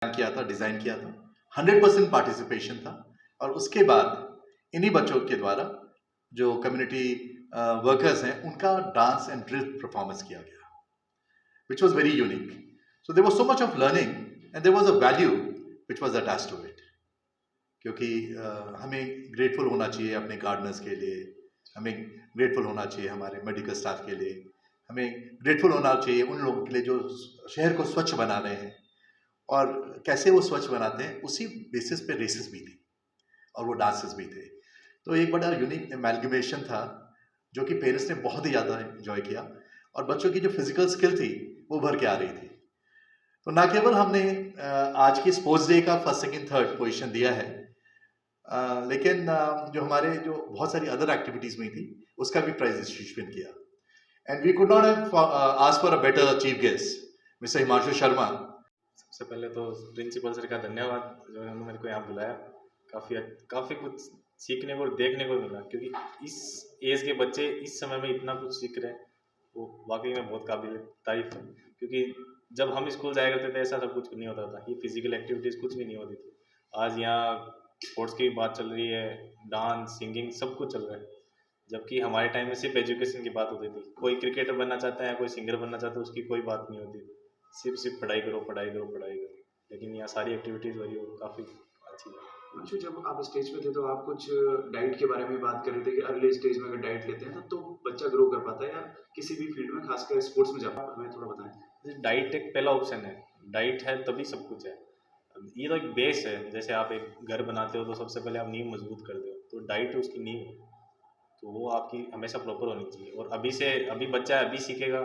किया था, डिज़ाइन किया था। 100% पार्टिसिपेशन था और उसके बाद इन्हीं बच्चों के द्वारा जो कम्युनिटी वर्कर्स हैं, उनका डांस एंड ड्रिल परफॉर्मेंस किया गया, which was very unique. So there was so much of learning and there was a value which was attached to it. क्योंकि हमें ग्रेटफुल होना चाहिए अपने गार्डनर्स के लिए, हमें ग्रेटफुल होना चाहिए हमारे मेडिकल स्टाफ के लिए, हमें ग्रेटफुल होना चाहिए उन लोगों के लिए जो शहर को स्वच्छ बना रहे हैं। और कैसे वो स्वच्छ बनाते हैं, उसी बेसिस पे रेसेस भी थी और वो डांसेस भी थे। तो एक बड़ा यूनिक एमैल्गमेशन था जो कि पेरेंट्स ने बहुत ही ज़्यादा एंजॉय किया और बच्चों की जो फिजिकल स्किल थी वो भर के आ रही थी। तो ना केवल हमने आज की स्पोर्ट्स डे का फर्स्ट सेकंड थर्ड पोजीशन दिया है, लेकिन जो हमारे जो बहुत सारी अदर एक्टिविटीज में थी उसका भी प्राइज डिस्ट्रीब्यूशन किया। And we could not have asked for a better chief guest mister Himanshu Sharma. सबसे पहले तो प्रिंसिपल सर का धन्यवाद जो उन्होंने मेरे को यहाँ बुलाया। काफ़ी कुछ सीखने को और देखने को मिला, क्योंकि इस एज के बच्चे इस समय में इतना कुछ सीख रहे हैं, वो वाकई में बहुत काबिल तारीफ है। क्योंकि जब हम स्कूल जाया करते थे ऐसा सब कुछ नहीं होता था, ये फिजिकल एक्टिविटीज़ कुछ भी नहीं होती थी। आज यहाँ स्पोर्ट्स की बात चल रही है, डांस, सिंगिंग सब कुछ चल रहा है। जबकि हमारे टाइम में सिर्फ एजुकेशन की बात होती थी, कोई क्रिकेटर बनना चाहता है, कोई सिंगर बनना चाहता है, उसकी कोई बात नहीं होती, सिर्फ पढ़ाई करो पढ़ाई करो पढ़ाई करो। लेकिन यहाँ सारी एक्टिविटीज़ हो रही हो, काफ़ी अच्छी है। अंशु, जब आप स्टेज पे थे तो आप कुछ डाइट के बारे में बात कर रहे थे कि अर्ली स्टेज में अगर डाइट लेते हैं तो बच्चा ग्रो कर पाता है, या किसी भी फील्ड में खासकर स्पोर्ट्स में। जब हमें थोड़ा बताएं। डाइट एक पहला ऑप्शन है, डाइट है तभी सब कुछ है। ये तो एक बेस है, जैसे आप एक घर बनाते हो तो सबसे पहले आप नींव मजबूत करते हो, तो डाइट उसकी नींव है, तो वो आपकी हमेशा प्रॉपर होनी चाहिए। और अभी बच्चा अभी सीखेगा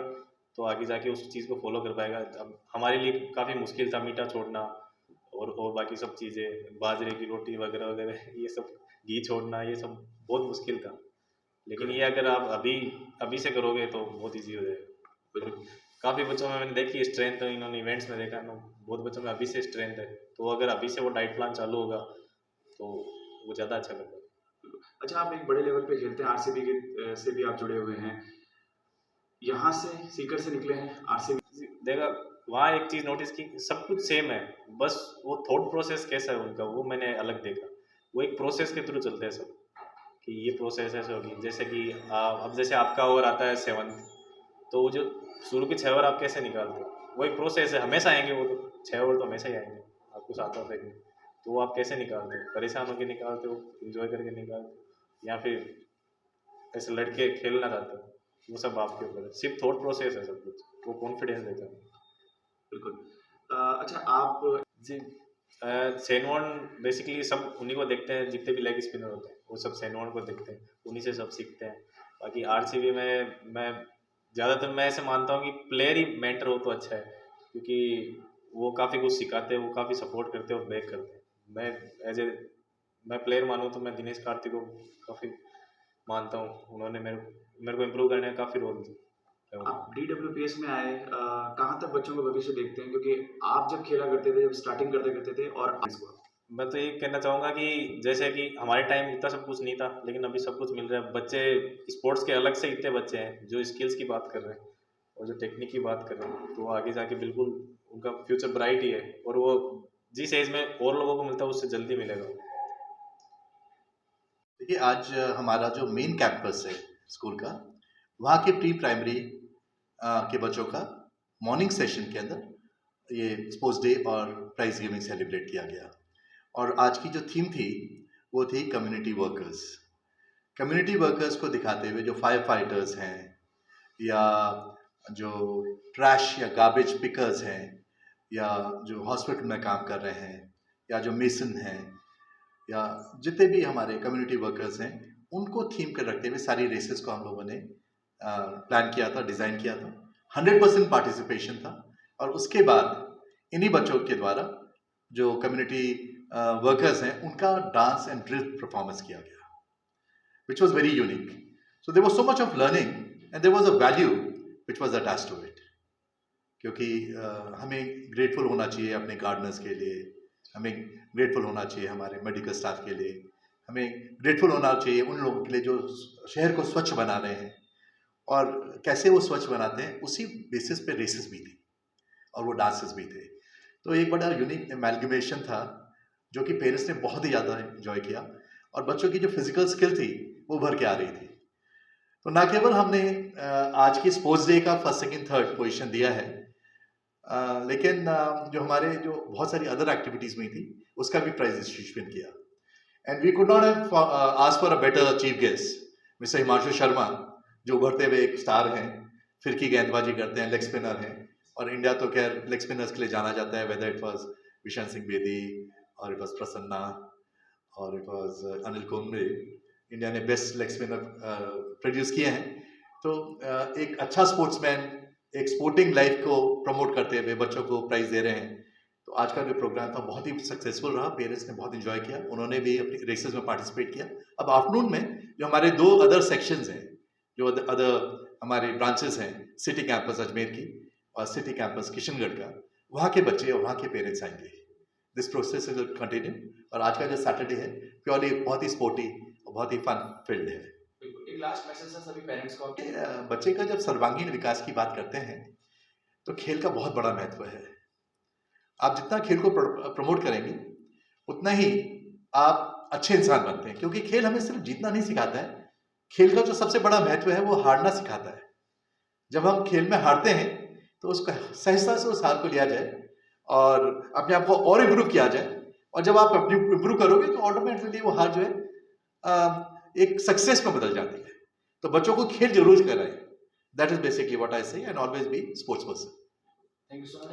तो आगे जाके उस चीज़ को फॉलो कर पाएगा। अब हमारे लिए काफ़ी मुश्किल था मीठा छोड़ना और बाकी सब चीज़ें, बाजरे की रोटी वगैरह वगैरह, ये सब घी छोड़ना, ये सब बहुत मुश्किल था। लेकिन ये अगर आप अभी से करोगे तो बहुत ईजी हो जाएगा। काफ़ी बच्चों में मैंने देखी स्ट्रेंथ, इन्होंने इवेंट्स में देखा ना, बहुत बच्चों में अभी से स्ट्रेंथ है, तो अगर अभी से वो डाइट प्लान चालू होगा तो वो ज़्यादा अच्छा लगेगा। अच्छा, आप एक बड़े लेवल पे खेलते हैं, आरसीबी के से भी आप जुड़े हुए हैं, यहाँ से सीकर से निकले हैं आरसीबी। देखा वहाँ एक चीज़ नोटिस की, सब कुछ सेम है, बस वो थॉट प्रोसेस कैसा है उनका वो मैंने अलग देखा। वो एक प्रोसेस के थ्रू चलते हैं सब, कि ये प्रोसेस ऐसे होगी। जैसे कि अब जैसे आपका ओवर आता है 7th, तो वो जो शुरू के 6 ओवर आप कैसे निकालते हो, वो एक प्रोसेस है, हमेशा आएंगे वो, तो 6 ओवर तो हमेशा ही आएंगे, आपको 7 ओवर फेंकने, तो वो आप कैसे निकालते हो, परेशान होकर निकालते हो, इंजॉय करके निकालते हो, या फिर ऐसे लड़के खेलना चाहते हो, वो सब आपके ऊपर है। सिर्फ थॉट प्रोसेस है सब कुछ, वो कॉन्फिडेंस देता है। बिल्कुल। अच्छा, आप जी, सेनवॉन बेसिकली सब उन्हीं को देखते हैं, जितने भी लेग स्पिनर होते हैं वो सब सेनवॉन को देखते हैं, उन्हीं से सब सीखते हैं। बाकी आरसीबी में मैं ज़्यादातर मैं ऐसे मानता हूँ कि प्लेयर ही मेंटर हो तो अच्छा है, क्योंकि वो काफ़ी कुछ सिखाते हैं, वो काफ़ी सपोर्ट करते हैं और बैक करते हैं। मैं प्लेयर मानूँ तो मैं दिनेश कार्तिक को काफ़ी मानता हूँ, उन्होंने मेरे को इम्प्रूव करने में काफ़ी रोल दिया। आप DWPS में आए, कहाँ तक बच्चों का भविष्य देखते हैं, क्योंकि आप जब खेला करते थे, जब स्टार्टिंग करते करते थे, और मैं तो ये कहना चाहूँगा कि जैसे कि हमारे टाइम इतना सब कुछ नहीं था, लेकिन अभी सब कुछ मिल रहा है। बच्चे स्पोर्ट्स के अलग से इतने बच्चे हैं जो स्किल्स की बात कर रहे हैं और जो टेक्निक की बात कर रहे हैं, तो आगे जाके बिल्कुल उनका फ्यूचर ब्राइट ही है, और वो जिस एज में और लोगों को मिलता है उससे जल्दी मिलेगा। देखिए, आज हमारा जो मेन कैंपस है स्कूल का, वहाँ के प्री प्राइमरी के बच्चों का मॉर्निंग सेशन के अंदर ये स्पोर्ट्स डे और प्राइज गिविंग सेलिब्रेट किया गया। और आज की जो थीम थी वो थी कम्युनिटी वर्कर्स। कम्युनिटी वर्कर्स को दिखाते हुए जो फायर फाइटर्स हैं, या जो ट्रैश या गार्बेज पिकर्स हैं, या जो हॉस्पिटल में काम कर रहे हैं, या जो मेसन हैं, या जितने भी हमारे कम्युनिटी वर्कर्स हैं, उनको थीम कर रखते हुए सारी रेसेस को हम लोगों ने प्लान किया था, डिज़ाइन किया था। 100% पार्टिसिपेशन था और उसके बाद इन्हीं बच्चों के द्वारा जो कम्युनिटी वर्कर्स हैं, उनका डांस एंड ड्रिल परफॉर्मेंस किया गया, which was very unique. So there was so much of learning and there was a value which was attached to it. क्योंकि हमें ग्रेटफुल होना चाहिए अपने गार्डनर्स के लिए, हमें ग्रेटफुल होना चाहिए हमारे मेडिकल स्टाफ के लिए, हमें ग्रेटफुल होना चाहिए उन लोगों के लिए जो शहर को स्वच्छ बना रहे हैं। और कैसे वो स्वच्छ बनाते हैं, उसी बेसिस पे रेसेस भी थी और वो डांसेस भी थे। तो एक बड़ा यूनिक एमैल्गमेशन था जो कि पेरेंट्स ने बहुत ही ज़्यादा इन्जॉय किया और बच्चों की जो फिजिकल स्किल थी वो भर के आ रही थी। तो ना केवल हमने आज की स्पोर्ट्स डे का फर्स्ट सेकंड थर्ड पोजीशन दिया है, लेकिन जो हमारे जो बहुत सारी अदर एक्टिविटीज़ में थी उसका भी प्राइज डिस्ट्रीब्यूशन किया। And we could not have ask for a better chief guest mister Himanshu Sharma, जो उभरते हुए एक स्टार हैं, फिरकी गेंदबाजी करते हैं, लेग स्पिनर हैं और इंडिया तो खैर लेग स्पिनर्स के लिए जाना जाता है, whether it was Vishan Singh Bedi और इट वाज प्रसन्ना और it was Anil Kumble. India ने बेस्ट लेग स्पिनर प्रोड्यूस किए हैं। तो एक अच्छा स्पोर्ट्समैन एक स्पोर्टिंग लाइफ को प्रमोट करते हुए बच्चों को प्राइज दे रहे हैं। तो आज का जो प्रोग्राम था बहुत ही सक्सेसफुल रहा, पेरेंट्स ने बहुत इंजॉय किया, उन्होंने भी अपनी रेसेस में पार्टिसिपेट किया। अब आफ्टरनून में जो हमारे 2 अदर सेक्शंस हैं, जो अदर हमारे ब्रांचेस हैं, सिटी कैंपस अजमेर की और सिटी कैंपस किशनगढ़ का, वहाँ के बच्चे और वहाँ के पेरेंट्स आएंगे। दिस प्रोसेस विल कंटिन्यू और आज का जो सैटरडे है प्योरली बहुत ही स्पोर्टी और बहुत ही फन फील्ड है। एक लास्ट मैसेज है सभी पेरेंट्स को। बच्चे का जब सर्वांगीण विकास की बात करते हैं तो खेल का बहुत बड़ा महत्व है। आप जितना खेल को प्रमोट करेंगे उतना ही आप अच्छे इंसान बनते हैं, क्योंकि खेल हमें सिर्फ जीतना नहीं सिखाता है, खेल का जो सबसे बड़ा महत्व है वो हारना सिखाता है। जब हम खेल में हारते हैं तो उसका सहजता से उस हार को लिया जाए और अपने आप को और इम्प्रूव किया जाए, और जब आप अपनी इम्प्रूव करोगे तो ऑटोमेटिकली वो हार जो है एक सक्सेस में बदल जाती है। तो बच्चों को खेल जरूर कराएं। That is basically what I say and always be sports person. Thank you so much.